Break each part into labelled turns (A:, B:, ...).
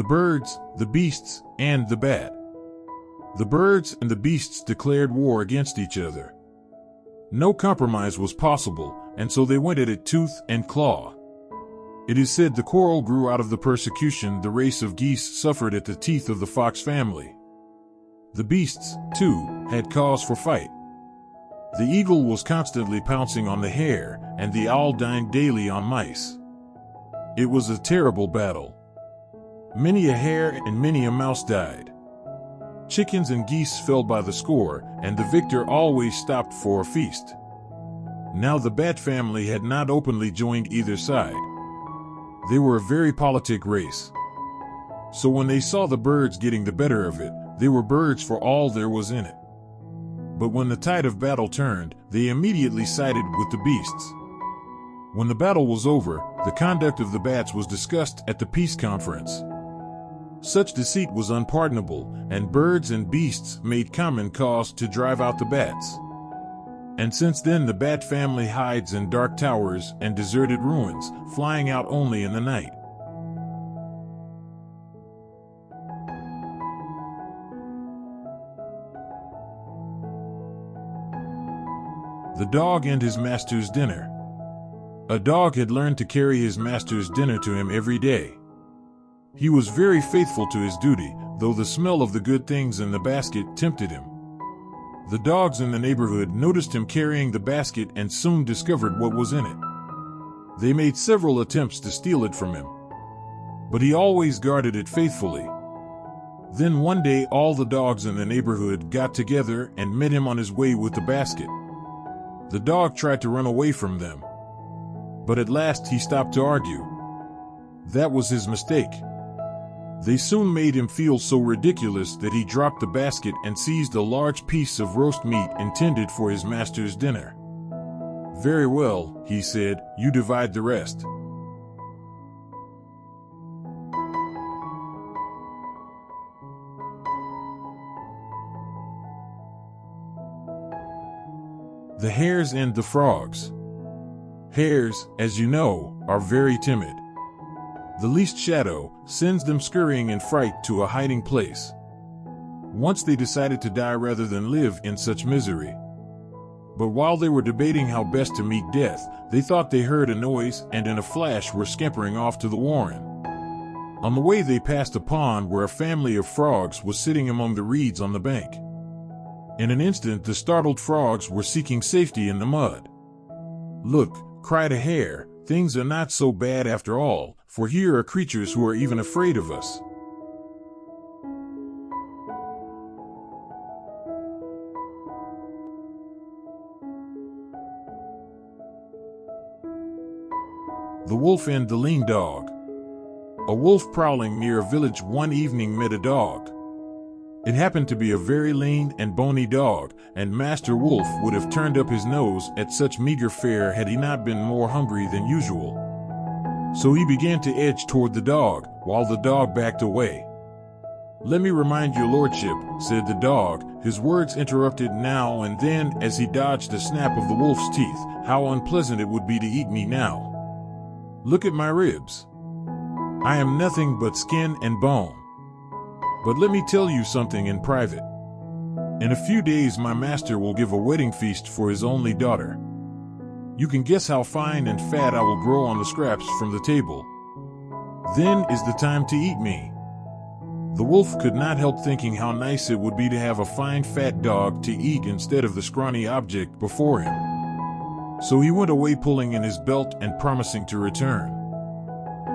A: the birds, the beasts, and the bat. The birds and the beasts declared war against each other. No compromise was possible, and so they went at it tooth and claw. It is said the quarrel grew out of the persecution the race of geese suffered at the teeth of the fox family. The beasts, too, had cause for fight. The eagle was constantly pouncing on the hare, and the owl dined daily on mice. It was a terrible battle. Many a hare and many a mouse died. Chickens and geese fell by the score, and the victor always stopped for a feast. Now the bat family had not openly joined either side. They were a very politic race. So when they saw the birds getting the better of it, they were birds for all there was in it. But when the tide of battle turned, they immediately sided with the beasts. When the battle was over, the conduct of the bats was discussed at the peace conference. Such deceit was unpardonable, and birds and beasts made common cause to drive out the bats. And since then the bat family hides in dark towers and deserted ruins, flying out only in the night. The dog and his master's dinner. A dog had learned to carry his master's dinner to him every day. He was very faithful to his duty, though the smell of the good things in the basket tempted him. The dogs in the neighborhood noticed him carrying the basket and soon discovered what was in it. They made several attempts to steal it from him, but he always guarded it faithfully. Then one day all the dogs in the neighborhood got together and met him on his way with the basket. The dog tried to run away from them, but at last he stopped to argue. That was his mistake. They soon made him feel so ridiculous that he dropped the basket and seized a large piece of roast meat intended for his master's dinner. "Very well," he said, "you divide the rest." The Hares and the Frogs. Hares, as you know, are very timid. The least shadow sends them scurrying in fright to a hiding place. Once they decided to die rather than live in such misery. But while they were debating how best to meet death, they thought they heard a noise and in a flash were scampering off to the warren. On the way they passed a pond where a family of frogs was sitting among the reeds on the bank. In an instant the startled frogs were seeking safety in the mud. "Look," cried a hare, "things are not so bad after all, for here are creatures who are even afraid of us." The Wolf and the Lean Dog. A wolf prowling near a village one evening met a dog. It happened to be a very lean and bony dog, and Master Wolf would have turned up his nose at such meager fare had he not been more hungry than usual. So he began to edge toward the dog, while the dog backed away. "Let me remind your lordship," said the dog, his words interrupted now and then as he dodged a snap of the wolf's teeth, "how unpleasant it would be to eat me now. Look at my ribs. I am nothing but skin and bone. But let me tell you something in private. In a few days my master will give a wedding feast for his only daughter. You can guess how fine and fat I will grow on the scraps from the table. Then is the time to eat me." The wolf could not help thinking how nice it would be to have a fine fat dog to eat instead of the scrawny object before him. So he went away pulling in his belt and promising to return.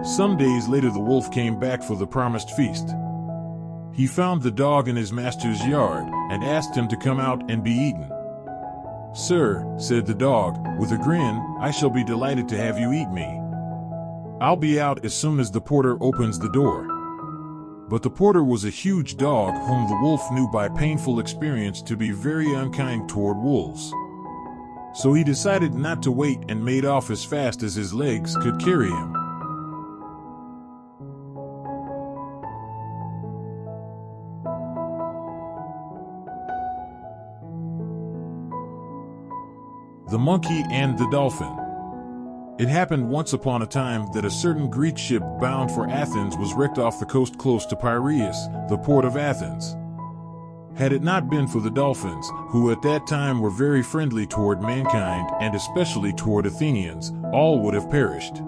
A: Some days later the wolf came back for the promised feast. He found the dog in his master's yard and asked him to come out and be eaten. "Sir," said the dog, with a grin, "I shall be delighted to have you eat me. I'll be out as soon as the porter opens the door." But the porter was a huge dog whom the wolf knew by painful experience to be very unkind toward wolves. So he decided not to wait and made off as fast as his legs could carry him. The Monkey and the Dolphin. It happened once upon a time that a certain Greek ship bound for Athens was wrecked off the coast close to Piraeus, the port of Athens. Had it not been for the dolphins, who at that time were very friendly toward mankind and especially toward Athenians, all would have perished.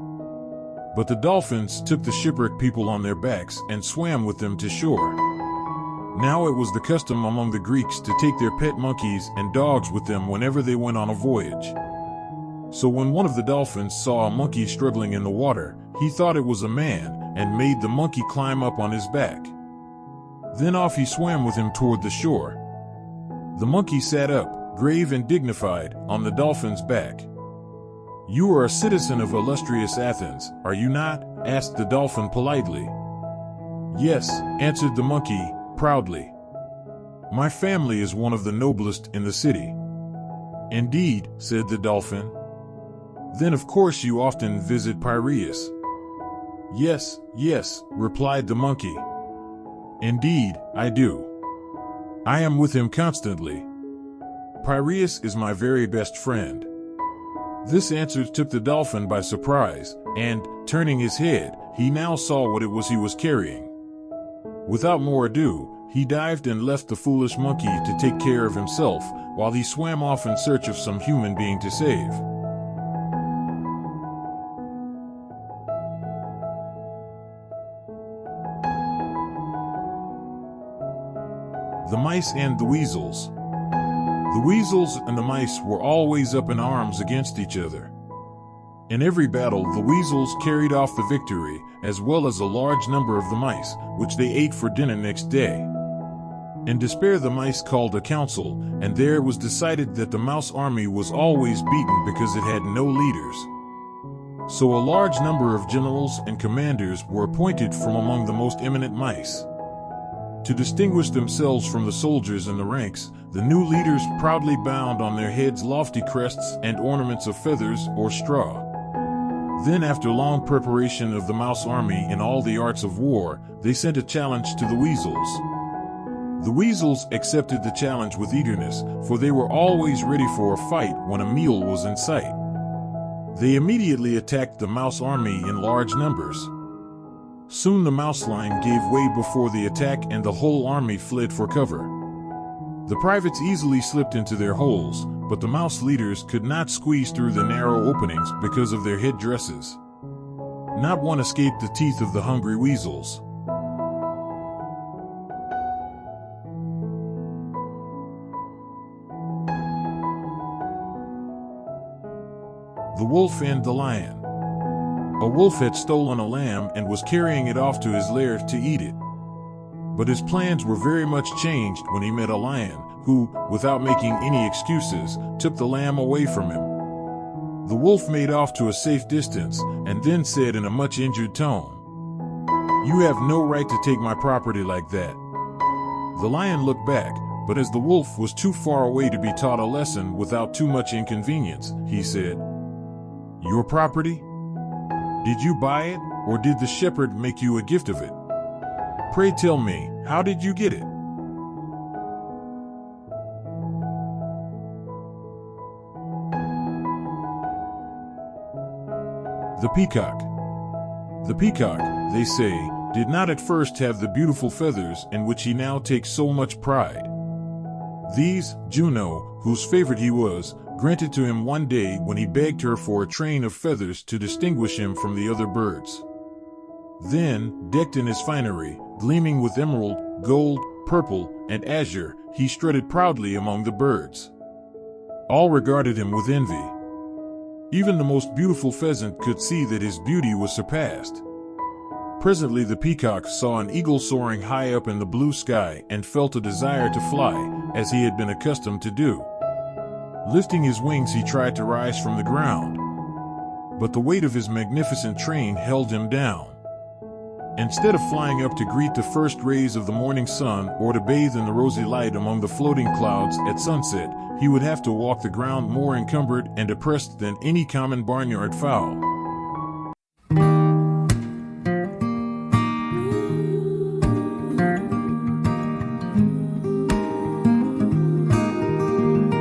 A: But the dolphins took the shipwrecked people on their backs and swam with them to shore. Now it was the custom among the Greeks to take their pet monkeys and dogs with them whenever they went on a voyage. So when one of the dolphins saw a monkey struggling in the water, he thought it was a man and made the monkey climb up on his back. Then off he swam with him toward the shore. The monkey sat up, grave and dignified, on the dolphin's back. "You are a citizen of illustrious Athens, are you not?" asked the dolphin politely. "Yes," answered the monkey, proudly. "My family is one of the noblest in the city." "Indeed," said the dolphin. "Then of course you often visit Piraeus." Yes, replied the monkey. "Indeed, I do. I am with him constantly. Piraeus is my very best friend." This answer took the dolphin by surprise, and, turning his head, he now saw what it was he was carrying. Without more ado, he dived and left the foolish monkey to take care of himself, while he swam off in search of some human being to save. The Mice and the Weasels. The weasels and the mice were always up in arms against each other. In every battle, the weasels carried off the victory, as well as a large number of the mice, which they ate for dinner next day. In despair, the mice called a council, and there it was decided that the mouse army was always beaten because it had no leaders. So a large number of generals and commanders were appointed from among the most eminent mice. To distinguish themselves from the soldiers in the ranks, the new leaders proudly bound on their heads lofty crests and ornaments of feathers or straw. Then, after long preparation of the mouse army in all the arts of war, they sent a challenge to the weasels. The weasels accepted the challenge with eagerness, for they were always ready for a fight when a meal was in sight. They immediately attacked the mouse army in large numbers. Soon the mouse line gave way before the attack and the whole army fled for cover. The privates easily slipped into their holes, but the mouse leaders could not squeeze through the narrow openings because of their head dresses. Not one escaped the teeth of the hungry weasels. The Wolf and the Lion. A wolf had stolen a lamb and was carrying it off to his lair to eat it. But his plans were very much changed when he met a lion, who, without making any excuses, took the lamb away from him. The wolf made off to a safe distance, and then said in a much injured tone, "You have no right to take my property like that." The lion looked back, but as the wolf was too far away to be taught a lesson without too much inconvenience, he said, "Your property? Did you buy it, or did the shepherd make you a gift of it? Pray tell me, how did you get it?" The Peacock. The peacock, they say, did not at first have the beautiful feathers in which he now takes so much pride. These, Juno, whose favorite he was, granted to him one day when he begged her for a train of feathers to distinguish him from the other birds. Then, decked in his finery, gleaming with emerald, gold, purple, and azure, he strutted proudly among the birds. All regarded him with envy. Even the most beautiful pheasant could see that his beauty was surpassed. Presently the peacock saw an eagle soaring high up in the blue sky and felt a desire to fly, as he had been accustomed to do. Lifting his wings, he tried to rise from the ground. But the weight of his magnificent train held him down. Instead of flying up to greet the first rays of the morning sun or to bathe in the rosy light among the floating clouds at sunset, he would have to walk the ground more encumbered and oppressed than any common barnyard fowl.